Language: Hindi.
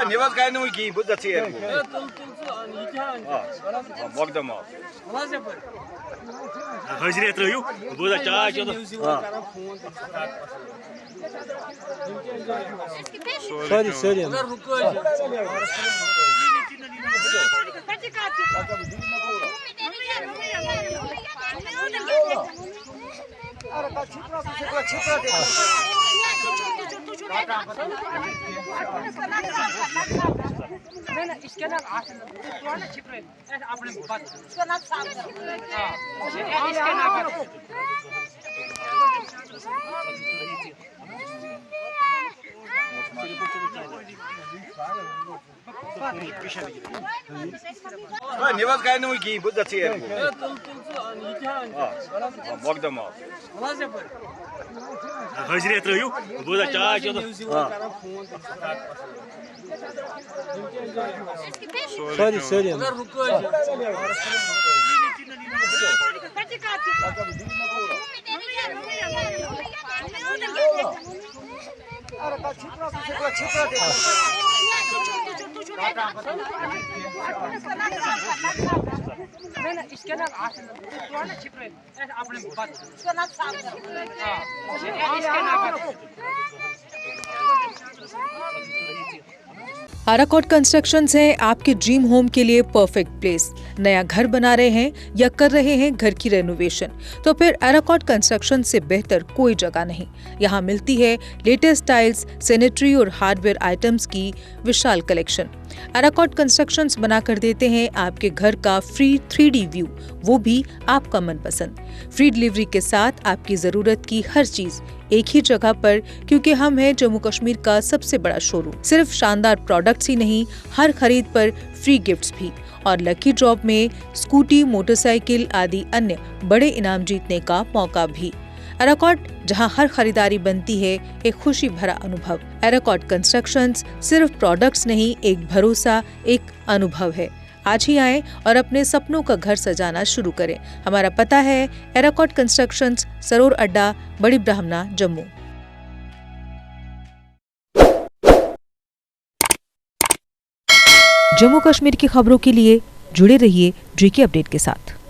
Nevaz kaynı ki bu da çiğer bu. Bakdım o. Hazret रहियो वो तो चाय चलो Sorry. इसके नाम अपने इसका नाम इसके नाम Nevaz kaynı ki bu da çiğer bu. Bakdım o. Hazret रहियो वो तो चाय चलो Sorry. इसके नाम अपने इसका नाम इसके नाम आराकोट कंस्ट्रक्शंस है आपके ड्रीम होम के लिए परफेक्ट प्लेस। नया घर बना रहे हैं या कर रहे हैं घर की रेनोवेशन, तो फिर आराकोट कंस्ट्रक्शन से बेहतर कोई जगह नहीं। यहाँ मिलती है लेटेस्ट टाइल्स, सैनिटरी और हार्डवेयर आइटम्स की विशाल कलेक्शन। आराकोट कंस्ट्रक्शंस बनाकर देते हैं आपके घर का फ्री 3D व्यू, वो भी आपका मनपसंद। फ्री डिलीवरी के साथ आपकी जरूरत की हर चीज एक ही जगह पर, क्योंकि हम हैं जम्मू कश्मीर का सबसे बड़ा शोरूम। सिर्फ शानदार प्रोडक्ट्स ही नहीं, हर खरीद पर फ्री गिफ्ट्स भी और लकी ड्रॉप में स्कूटी, मोटरसाइकिल आदि अन्य बड़े इनाम जीतने का मौका भी। आराकोट, जहां हर खरीदारी बनती है एक खुशी भरा अनुभव। आराकोट कंस्ट्रक्शंस सिर्फ प्रोडक्ट्स नहीं, एक भरोसा, एक अनुभव है। आज ही आएं और अपने सपनों का घर सजाना शुरू करें। हमारा पता है आराकोट कंस्ट्रक्शंस, सरोर अड्डा, बड़ी ब्राह्मणा, जम्मू। जम्मू कश्मीर की खबरों के लिए जुड़े रहिए GK अपडेट के साथ।